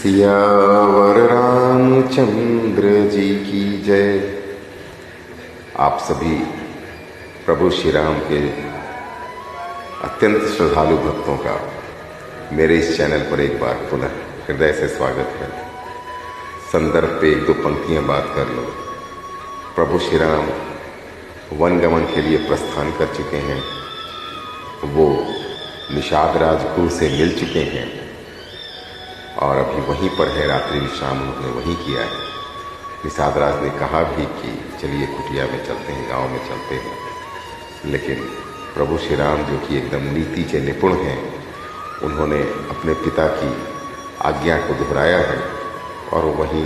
सियावर रामचंद्र जी की जय। आप सभी प्रभु श्री राम के अत्यंत श्रद्धालु भक्तों का मेरे इस चैनल पर एक बार पुनः हृदय से स्वागत है। संदर्भ पे एक दो पंक्तियां बात कर लो। प्रभु श्री राम वनगमन के लिए प्रस्थान कर चुके हैं। वो निषाद राजकुल से मिल चुके हैं और अभी वहीं पर है। रात्रि विश्राम उन्होंने वहीं किया है। निषाद राज ने कहा भी कि चलिए कुटिया में चलते हैं, गांव में चलते हैं, लेकिन प्रभु श्री राम जो कि एकदम नीति के निपुण हैं, उन्होंने अपने पिता की आज्ञा को दोहराया है और वहीं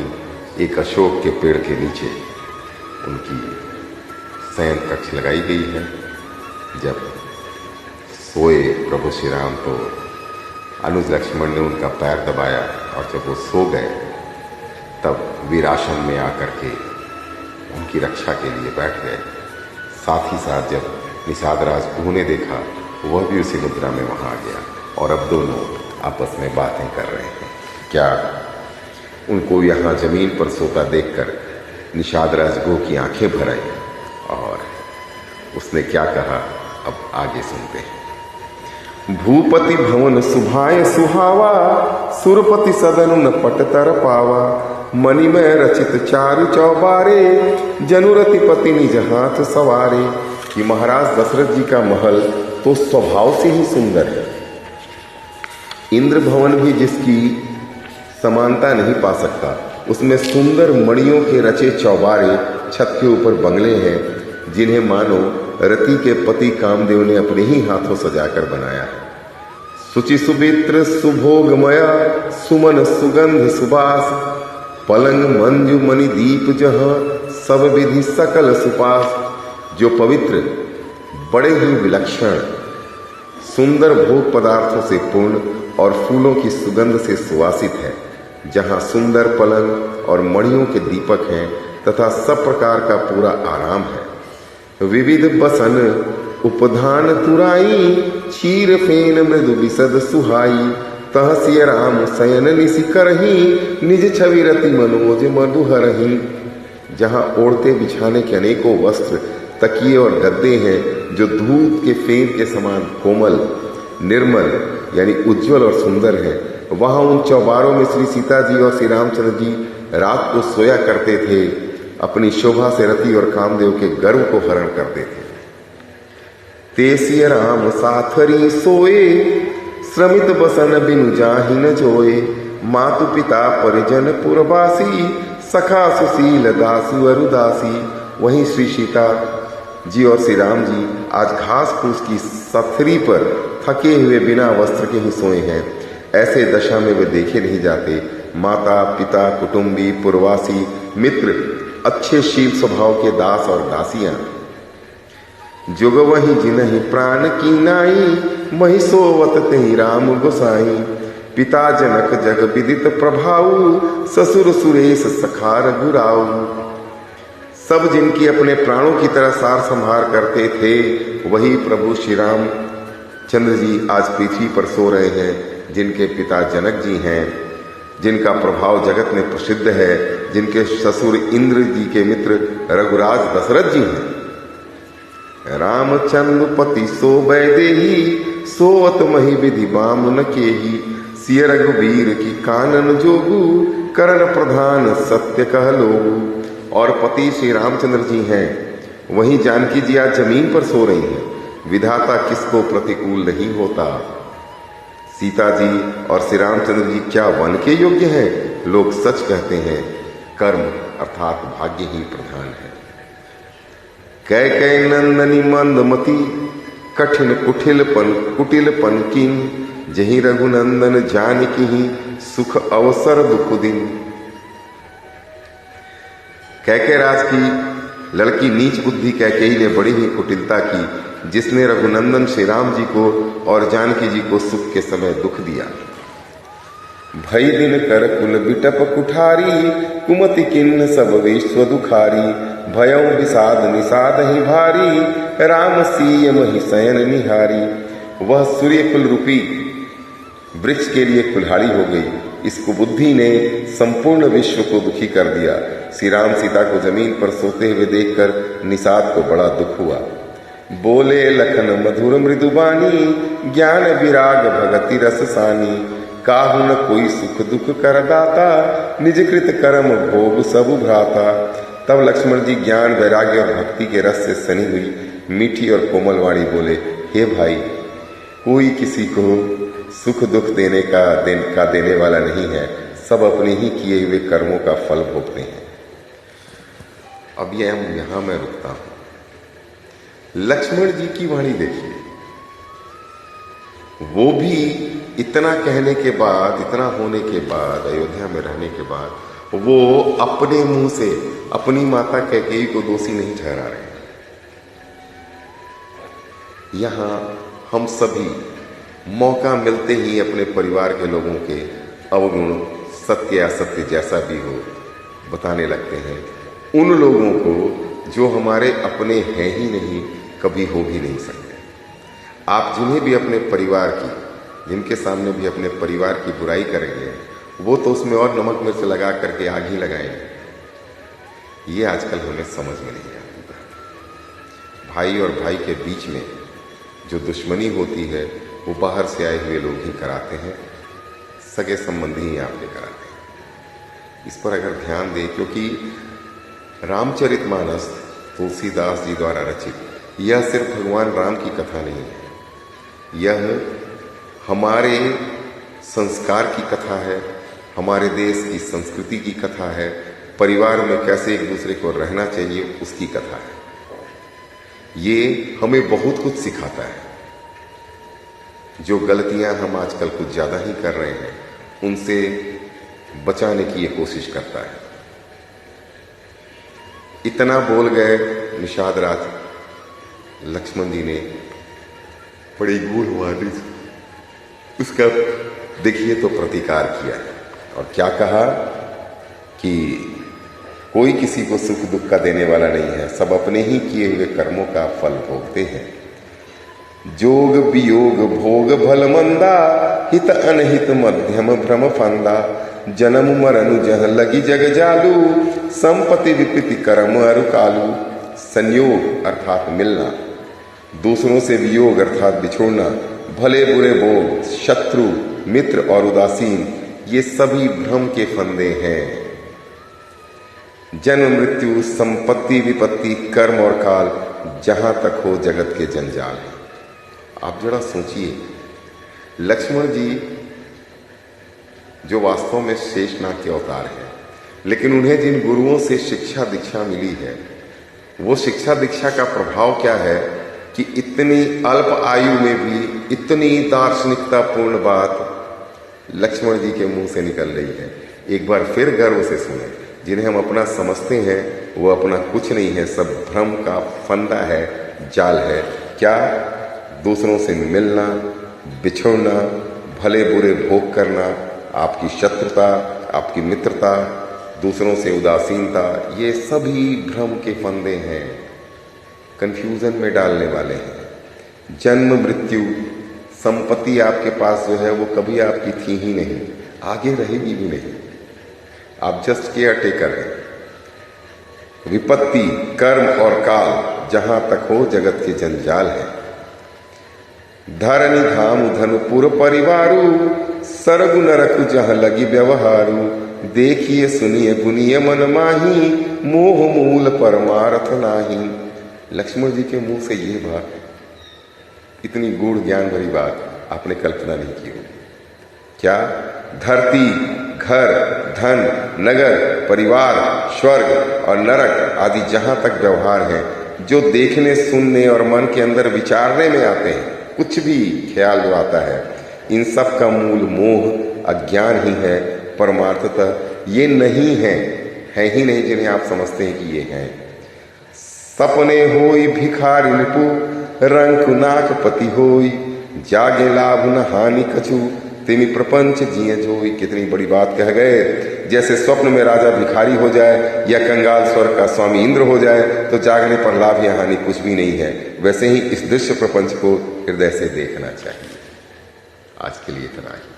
एक अशोक के पेड़ के नीचे उनकी शयन कक्ष लगाई गई है। जब सोए प्रभु श्री राम तो अनुज लक्ष्मण ने उनका पैर दबाया और जब वो सो गए तब वीरासन में आकर के उनकी रक्षा के लिए बैठ गए। साथ ही साथ जब निषाद राज ने देखा, वह भी उसी मुद्रा में वहां आ गया और अब दोनों आपस में बातें कर रहे हैं। क्या उनको यहाँ जमीन पर सोता देखकर निषाद राजगो की आंखें भर आई और उसने क्या कहा, अब आगे सुनते हैं। भूपति भवन सुभाय सुहावा, सुरपति सदन न पटतर पावा। मणि में रचित चारु चौबारे, जनुरति पति निज हाथ सवारे। कि महाराज दशरथ जी का महल तो स्वभाव से ही सुंदर है। इंद्र भवन भी जिसकी समानता नहीं पा सकता, उसमें सुंदर मणियों के रचे चौबारे, छत के ऊपर बंगले हैं जिन्हें मानो रति के पति कामदेव ने अपने ही हाथों सजाकर बनाया है। सुचि सुमित्र सुभोगमया, सुमन सुगंध सुबास। पलंग मंजू मणि दीप जहां, सब विधि सकल सुपास। जो पवित्र, बड़े ही विलक्षण, सुंदर भोग पदार्थों से पूर्ण और फूलों की सुगंध से सुवासित है, जहां सुंदर पलंग और मणियों के दीपक हैं तथा सब प्रकार का पूरा आराम है। विविध बसन उपधान तुराई, क्षीर फेन मृदु विशद सुहाई। तह सिय राम शयन निसि करही, निज छवि रति मनोज मधुहरही। जहाँ ओढ़ते बिछाने के अनेकों वस्त्र, तकिए और गद्दे हैं जो दूध के फेन के समान कोमल, निर्मल यानी उज्जवल और सुंदर है, वहाँ उन चौबारों में श्री सीता जी और श्री रामचंद्र जी रात को सोया करते थे। अपनी शोभा से रति और कामदेव के गर्व को हरण करते थे। तेसिय राम साथरी सोए, श्रमित बसन बिनु जाहि न जोए। मातु पिता परिजन पुरवासी, सखा सुशील दासु अरुदासी। वहीं श्री सीता जी और श्री राम जी आज घास फूस की सथरी पर थके हुए बिना वस्त्र के ही सोए हैं। ऐसे दशा में वे देखे नहीं जाते। माता पिता, कुटुंबी, पुरवासी, मित्र, अच्छे शील स्वभाव के दास और दासियां। जुग वही जिनहि प्राण की नाई, मही सोवत तेहि राम गोसाई। पिता जनक जग विदित प्रभाऊ, ससुर सुरेश सखा रघुराऊ। सब जिनकी अपने प्राणों की तरह सार संभार करते थे, वही प्रभु श्री राम चंद्र जी आज पृथ्वी पर सो रहे हैं। जिनके पिता जनक जी हैं, जिनका प्रभाव जगत में प्रसिद्ध है, जिनके ससुर इंद्र जी के मित्र रघुराज दशरथ जी हैं। रामचंद्र पति सो बैदेही, सोवत मही विधि बामुन केही। सिय रघुवीर की कानन जोगु, करण प्रधान सत्य कह लोगु। और पति श्री रामचंद्र जी हैं, वहीं जानकी जी आज जमीन पर सो रही हैं। विधाता किसको प्रतिकूल नहीं होता। सीता जी और श्री रामचंद्र जी क्या वन के योग्य हैं? लोग सच कहते हैं, कर्म अर्थात भाग्य ही प्रधान है। कैकेयी नंदनी मंदमती, कठिन कुटिल पन कीन। जही रघुनंदन जानकी ही, सुख अवसर दुख दिन। कैकेयी राज की लड़की नीच बुद्धि कैकेयी ने बड़ी ही कुटिलता की, जिसने रघुनंदन श्री राम जी को और जानकी जी को सुख के समय दुख दिया। भई दिन कर कुल बिटप कुठारी, कुमति किन्न सब विश्व दुखारी। भयउ विषाद निषाद ही भारी, राम सीय मही शयन निहारी। वह सूर्य कुल रूपी वृक्ष के लिए कुल्हाड़ी हो गई। इस कुबुद्धि ने संपूर्ण विश्व को दुखी कर दिया। श्री राम सीता को जमीन पर सोते हुए देखकर निषाद को बड़ा दुख हुआ। बोले लखन मधुर मृदुबानी, ज्ञान विराग भगति रस सानी। काहु न कोई सुख दुख कर दाता, निज कृत कर्म भोग सब भ्राता। तब लक्ष्मण जी ज्ञान वैराग्य और भक्ति के रस से सनी हुई मीठी और कोमल वाणी बोले, हे भाई, कोई किसी को सुख दुख देने का देने वाला नहीं है, सब अपने ही किए हुए कर्मों का फल भोगते हैं। अब यहां मैं रुकता हूं। लक्ष्मण जी की वाणी देखिए, वो भी इतना कहने के बाद, इतना होने के बाद, अयोध्या में रहने के बाद, वो अपने मुंह से अपनी माता कैकेयी को दोषी नहीं ठहरा रहे। यहां हम सभी मौका मिलते ही अपने परिवार के लोगों के अवगुण, सत्य या असत्य जैसा भी हो, बताने लगते हैं। उन लोगों को जो हमारे अपने हैं ही नहीं, कभी हो भी नहीं सकते। आप जिन्हें भी अपने परिवार की, जिनके सामने भी अपने परिवार की बुराई करेंगे, वो तो उसमें और नमक मिर्च लगा करके आग ही लगाएंगे। ये आजकल हमें समझ में नहीं आता। भाई और भाई के बीच में जो दुश्मनी होती है, वो बाहर से आए हुए लोग ही कराते हैं, सगे संबंधी ही आपके कराते हैं। इस पर अगर ध्यान दें, क्योंकि रामचरितमानस तुलसीदास जी द्वारा रचित यह सिर्फ भगवान राम की कथा नहीं है, यह हमारे संस्कार की कथा है, हमारे देश की संस्कृति की कथा है, परिवार में कैसे एक दूसरे को रहना चाहिए उसकी कथा है। ये हमें बहुत कुछ सिखाता है। जो गलतियां हम आजकल कुछ ज्यादा ही कर रहे हैं, उनसे बचाने की ये कोशिश करता है। इतना बोल गए निषाद राज, लक्ष्मण जी ने बड़ी गूढ़ वाणी उसका देखिए तो प्रतिकार किया और क्या कहा कि कोई किसी को सुख दुख का देने वाला नहीं है, सब अपने ही किए हुए कर्मों का फल भोगते हैं। जोग वियोग भोग भल मंदा, हित अनहित मध्यम भ्रम फंदा। जन्म मरनु जह लगी जग जालू, संपत्ति विपत्ति कर्म अरु कालू। संयोग अर्थात मिलना, दूसरों से वियोग अर्थात बिछोड़ना, भले बुरे भोग, शत्रु, मित्र और उदासीन, ये सभी भ्रम के फंदे हैं। जन्म मृत्यु, संपत्ति विपत्ति, कर्म और काल, जहां तक हो जगत के जंजाल। आप जरा सोचिए, लक्ष्मण जी जो वास्तव में शेषनाग के अवतार हैं, लेकिन उन्हें जिन गुरुओं से शिक्षा दीक्षा मिली है, वो शिक्षा दीक्षा का प्रभाव क्या है कि इतनी अल्प आयु में भी इतनी दार्शनिकतापूर्ण बात लक्ष्मण जी के मुंह से निकल रही है। एक बार फिर गर्व से सुने, जिन्हें हम अपना समझते हैं वो अपना कुछ नहीं है, सब भ्रम का फंदा है, जाल है। क्या? दूसरों से मिलना, बिछुड़ना, भले बुरे भोग करना, आपकी शत्रुता, आपकी मित्रता, दूसरों से उदासीनता, ये सभी भ्रम के फंदे हैं, कंफ्यूजन में डालने वाले हैं। जन्म मृत्यु, संपत्ति आपके पास जो है वो कभी आपकी थी ही नहीं, आगे रहेगी भी नहीं, आप जस्ट केयर टेकर हैं। विपत्ति, कर्म और काल, जहां तक हो जगत के जंजाल है। धरनी धाम धनुपुर परिवारू, सरगु नरक जहां लगी व्यवहारू। देखिए सुनिए गुनिए मन माही, मोह मूल परमार्थ नाही। लक्ष्मण जी के मुंह से ये बात, इतनी गूढ़ ज्ञान भरी बात आपने कल्पना नहीं की होगी। क्या? धरती, घर, धन, नगर, परिवार, स्वर्ग और नरक आदि जहां तक व्यवहार है, जो देखने, सुनने और मन के अंदर विचारने में आते हैं, कुछ भी ख्याल जो आता है, इन सब का मूल मोह, अज्ञान ही है। परमार्थतः ये नहीं है ही नहीं जिन्हें आप समझते हैं कि ये हैं। सपने होई भिखारी निपु, रंक नाक पति होई। जागे लाभ न हानि कछु, तिमि प्रपंच जिए जोई। कितनी बड़ी बात कह गए। जैसे स्वप्न में राजा भिखारी हो जाए या कंगाल स्वर्ग का स्वामी इंद्र हो जाए तो जागने पर लाभ या हानि कुछ भी नहीं है, वैसे ही इस दृश्य प्रपंच को हृदय से देखना चाहिए। आज के लिए इतना ही।